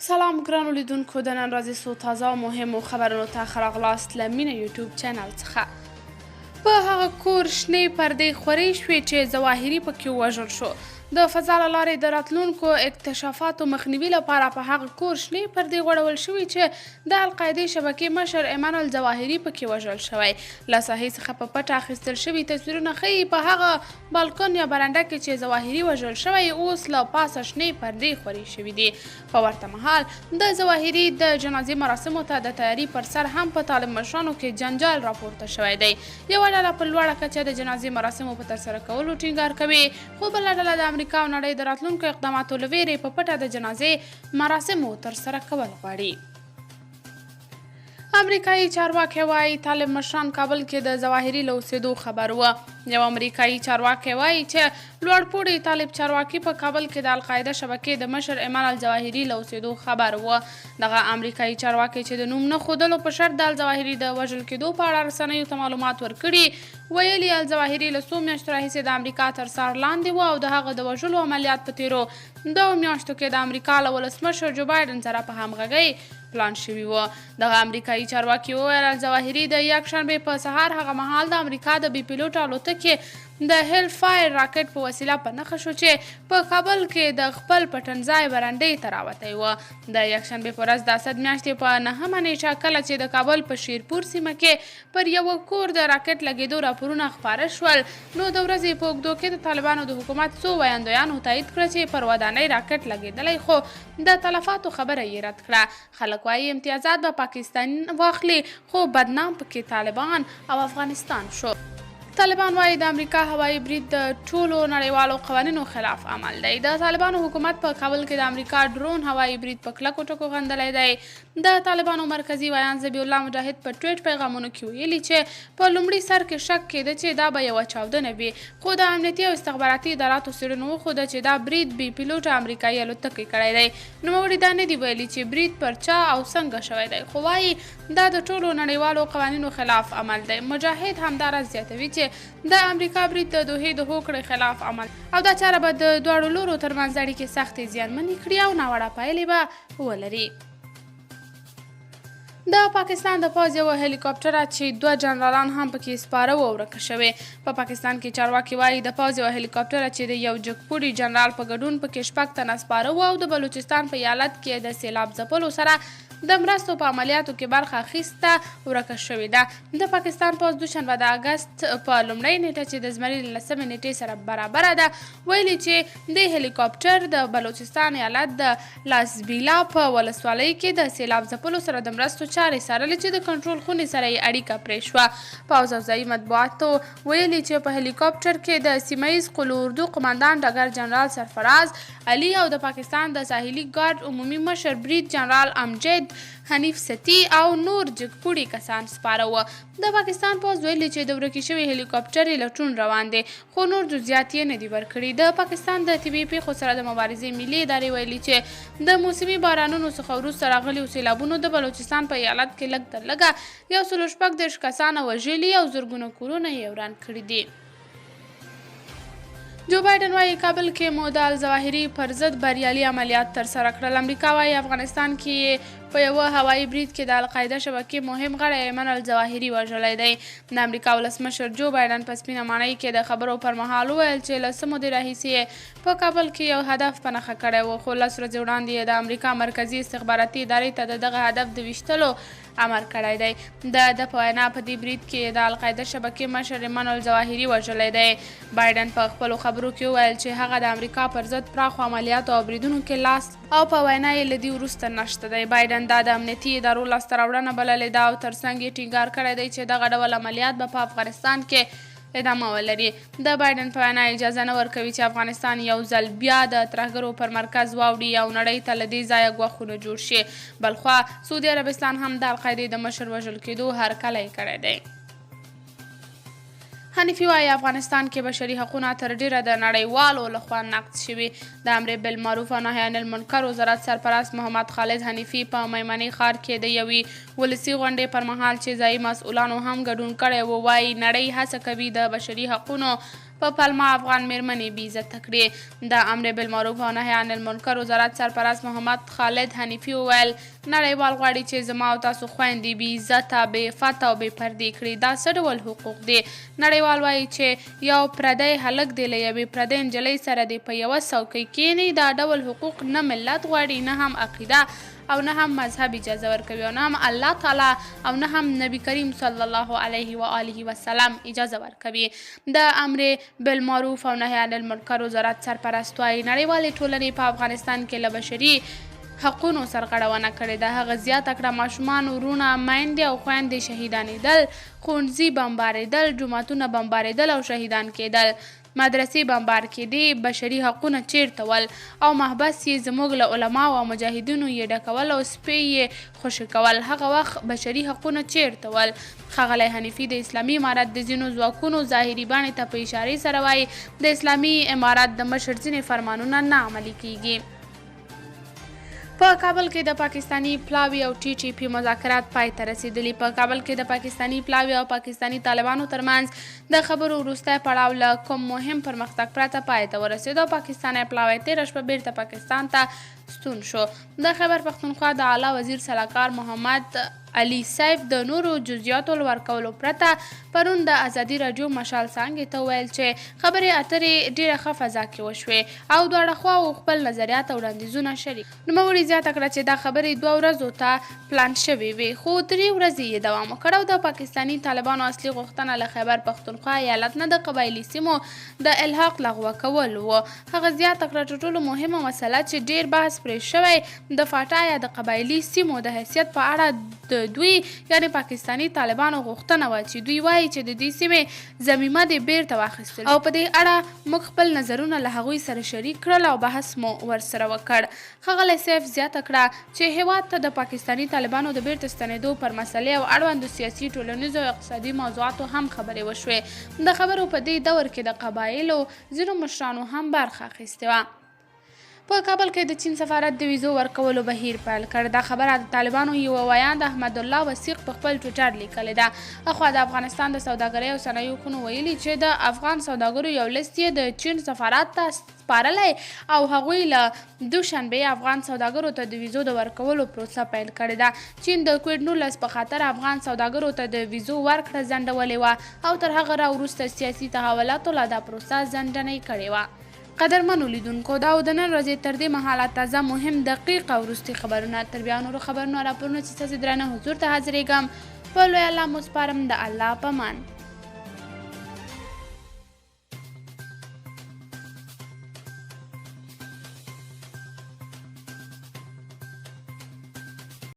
سلام ګرانو لیدونکو د نن ورځې څو تازه او مهمو خبرونو ته ښه راغلاست له مینه یوټیوب چینل څخه. په هغه کور شنې پردې خورې شوې چې ظواهري پکې ووژل شو. د فضا له لارې د راتلونکو اکتشافاتو مخنیوي لپاره په هغه کور شنې پردې غوړول شوي چې د القاعدې شبکې مشر ایمانویل ظواهري پکې وژل شوی. له ساحې څخه په پټه اخیستل شوي تصویرونه ښیي په هغه بالکن یا برنډه کې چې ظواهري وژل شوی اوس له پاسه شنې پردې خورې شوي دي. په ورته مهال د ظواهري د جنازې مراسمو ته د تیاري پر سر هم په طالب مشرانو کې جنجال راپورته شوی دی. یوه ډله په لوړه کچه د جنازې مراسمو په ترسره کولو ټینګار کوي، خو بله ډله د امریکا او نړۍ د راتلونکو اقداماتو له ویرې په پټه د جنازې مراسمو ترسره کول غواړي. امریکایي چارواکي وایي طالب مشران کابل کې د ظواهري له اوسېدو خبر وه. یو امریکایي چارواکی وایي چې لوړپوړي طالب چارواکي په کابل کې د القاعده شبکې د مشر ایمانویل ظواهري له اوسېدو خبر وه. دغه امریکایي چارواکی چې د نوم نه ښودلو په شرط د الظواهري د وژل کېدو په اړه رسنیو ته معلومات ورکړي، ویلي الظواهري له څو میاشتو راهیسې د امریکا تر څار لاندې و او د هغه د وژلو عملیات په تیرو 2 میاشتو کې د امریکا له ولسمشر جو بایډن سره په همغږۍ پلان شوي و. دغه امریکایي چارواکي وویل الظواهري د یکشنبې په سهار هغه مهال د امریکا د بې پیلوټه الوتکې د هیل فایر راکټ په وسیله په نښه شو چې په کابل کې د خپل پټنځای برنډې ته راوتی و. د یکشنبې په ورځ د اسد میاشتې په 9مه نیټه کله چې د کابل په شیرپور سیمه کې پر یوه کور د راکټ لګېدو راپورونه خپاره شول، نو د ورځې په اوږدو کې د طالبانو د حکومت څو ویاندویانو تایید کړه چې پر ودانۍ راکټ لګېدلی، خو د تلفاتو خبره یې رد کړه. خلک وایي امتیازات به پاکستان واخلي، خو بدنام پکې طالبان او افغانستان شو. طالبان وایي د امریکا هوایي برید د ټولو نړیوالو قوانینو خلاف عمل دی. د طالبانو حکومت په کابل کې د امریکا ډرون هوایي برید په کلکو ټکو غندلی دی. د طالبانو مرکزي ویان ذبیح الله مجاهد په ټویټ پیغامونو کې ویلي چې په لومړي سر کې شک کېده چې دا به یوه چاودنه وي، خو د امنیتي او استخباراتي اداراتو څېړنو وښوده چې دا برید بې پیلوټه امریکایي الوتکې کړی دی. نوموړي دا نه دي ویلي چې برید پر چا او څنګه شوی دی، خو وایي دا د ټولو نړیوالو قوانینو خلاف عمل دی. مجاهد همداراز زیاتوي چې د امریکا برید د دوحې د هوکړې خلاف عمل او دا چاره به د دواړو لورو ترمنځ اړیکې سختې زیانمنې کړي او ناوړه پایلې به ولري. د پاکستان د پوځ یوه هلیکاپټره چې 2 جنرالان هم پکې سپاره و ورکه شوې. په پاکستان کې چارواکي وایي د پوځ یوه هلیکاپټره چې د یو جګپوړي جنرال په ګډون پکې 6 تنه سپاره و او د بلوچستان په ایالت کې د سیلاب ځپلو سره د مرستو په عملیاتو کې برخه اخیسته ورکه شوې ده. د پاکستان پوځ دوشنبه د اګست په لومړۍ نیټه چې د زمري له 10مې نیټې سره برابره ده ویلي چې د هلیکاپټر د بلوچستان ایالت د لاسبیلا په ولسوالۍ کې د سیلاب ځپلو سره د مرستو چارې څارلې چې د کنټرول خونې سره یې اړیکه پرې شوه. پوځ او ځایي مطبوعاتو ویلي چې په هلیکاپټر کې د سیمه ییز قلو اردو قماندان ډګر جنرال سرفراز علي او د پاکستان د ساحلي ګارد عمومي مشر برید جنرال امجد حنیف ستی او نور جګپوړي کسان سپاره وه. د پاکستان پوځ ویلي چې د ورکې شوي هلیکاپټر یې لټون روان دی، خو نور جزئیات یې نه دي ورکړي. د پاکستان د طبیعي پیښو سره د مبارزې ملي ادارې ویلي چې د موسمي بارانونو څخه وروسته راغلیو سیلابونو د بلوچستان په ایالت کې لږ تر لږه 146 کسانه وژلي او زرګونه کورونه یې وران کړي دي. جو بایډن وایي کابل کې مو د الظواهري پر ضد بریالي عملیات ترسره کړل. امریکا وایي افغانستان کې په یوه هوایي برید کې د القاعده شبکې مهم غړی ایمانویل ظواهري وژلی دی. د امریکا ولسمشر جو بایډن په سپینه ماڼۍ کې د خبرو پر مهال وویل چې له څه مودې راهیسې په کابل کې یو هدف په نښه کړی و، خو 10 ورځې وړاندې یې د امریکا مرکزي استخباراتي ادارې ته د دغه هدف د ویشتلو امر کړی دی. د په وینا په دې برید کې د القاعده شبکې مشر ایمانویل ظواهري وژلی دی. بایډن په خپلو خبرو کې وویل چې هغه د امریکا پر ضد پراخو عملیاتو او بریدونو کې لاس او په وینا یې له دې وروسته نشته دی. بایډن دا د امنیتي ادارو لاسته راوړنه بللې ده او ترڅنګ یې ټینګار کړی دی چې دغه ډول عملیات به په افغانستان کې ادامه ولري. د بایډن په وینا اجازه نه ورکوي چې افغانستان یو ځل بیا د ترهګرو پر مرکز واوړي او نړۍ ته له دې ځایه ګواښونه جوړ شي. بلخوا سعودي عربستان هم د القاعدې د مشر وژل کېدو هرکلی کړی دی. حنیفي وایي افغانستان کې بشري حقونه تر ډیره د نړیوالو لخوا نقض شوي. د امر بالمعروف او نهي عن المنکر وزارت سرپرست محمد خالد حنیفي په میمنې ښار کې د یوې ولسي غونډې پر مهال چې ځایي مسؤلانو هم ګډون کړی و وایي نړۍ هڅه کوي د بشري حقونو په پلمه افغان میرمنې بې عزته کړې. د امر بالمعروف او نهي عن المنکر وزارت سرپرست محمد خالد حنیفي وویل نړیوال غواړي چې زما او تاسو خویندې بې عزته بې عفته او بې پردې کړي. دا څه ډول حقوق دي؟ نړیوال وایي چې یو پردی هلک دی له یوې پردۍ نجلۍ سره دی په یوه څوکۍ کښېني. دا ډول حقوق نه ملت غواړي، نه هم عقیده او نه هم مذهب اجازه ورکوي، او نه هم الله تعالی او نه هم نبی کریم صلی الله علیه و آله وسلم اجازه ورکوي. د امر بالمعروف او نهي عن المنکر وزارت سرپرست وایي نړیوالې ټولنې په افغانستان کې له بشري حقونو سرغړونه کړې ده. هغه زیاته کړه ماشومان، ورونه، میندې او خویندې شهیدانېدل، ښوونځي بمبارېدل، جوماتونه بمبارېدل او شهیدان کېدل، مدرسې بمبار کېدې. بشري حقونه چیرته ول او محبس یې زموږ له علماو او مجاهدینو یې ډکول او سپی یې خوشي کول. هغه وخت بشري حقونه چیرته ول؟ ښاغلی حنیفي د اسلامي امارت د ځینو ځواکونو ظاهري بڼې ته په اشارې سره وایي د اسلامي امارت د مشر ځینې فرمانونه نه عملي کیږي. په کابل کې د پاکستاني پلاوي او ټي ټي پي مذاکرات پای ته رسیدلي. په کابل کې د پاکستاني پلاوي او پاکستاني طالبانو ترمنځ د خبرو وروستی پړاو له کوم مهم پرمختګ پرته پای ته ورسېد او پاکستانی پلاوی تېره شپه بیرته پاکستان ته ستون شو. د خیبر پښتونخوا د اعلی وزیر سلاکار محمد علي سیف د نورو جزئیاتو له ورکولو پرته پرون د ازادي راډیو مشال څانګې ته وویل چې خبرې اترې ډېره ښه فضا کې وشوې او دواړه خواوو خپل نظریات او وړاندیزونه شریک. نوموړي زیاته کړه چې دا خبرې 2 ورځو ته پلان شوې وې، خو 3 ورځې یې دوام وکړ او د پاکستاني طالبانو اصلي غوښتنه له خیبر پښتونخوا ایالت نه د قبایلي سیمو د الحاق لغوه کول و. هغه زیاته کړه چې ټولو مهمه مسله چې ډېر بحث پرې شوی د فاټا یا د قبایلي سیمو د حیثیت په اړه د دوی یعنی پاکستاني طالبانو غوښتنه وه چې دوی وایي چې د دې سیمې ضمیمه دې بیرته واخیستل او په دې اړه موږ خپل نظرونه له هغوی سره شریک کړل او بحث مو ورسره وکړ. ښاغلی سیف زیاته کړه چې هیواد ته د پاکستاني طالبانو د بیرته ستنېدو پر مسلې او اړوندو سیاسي، ټولنیزو او اقتصادي موضوعاتو هم خبرې وشوې. د خبرو په دې دور کې د قبایلو ځینو مشرانو هم برخه اخیستې وه. په کابل کې د چین سفارت د ویزو ورکولو بهیر پیل کړ. دا خبره د طالبانو یوه ویاند احمد الله وثیق په خپل ټویټر لیکلې ده. اخوا د افغانستان د سوداګرۍ او صنایعو خونو ویلي چې د افغان سوداګرو یو لیست یې د چین سفارت ته سپارلی او هغوی له دوشنبې افغان سوداګرو ته د ویزو د ورکولو پروسه پیل کړې ده. چین د کووډ 19 په خاطر افغان سوداګرو ته د ویزو ورکړه ځنډولې وه او تر هغه راوروسته سیاسي تحولاتو لا دا پروسه ځنډنۍ کړې وه. قدرمنو لیدونکو، دا د نن ورځې تر دې مهاله تازه، مهم، دقیق او وروستي خبرونه. تر بیا نورو خبرونو راپورونو چې ستاسې درانه حضور ته حاضرېږم په لوی الله مو سپارم. د الله په امان.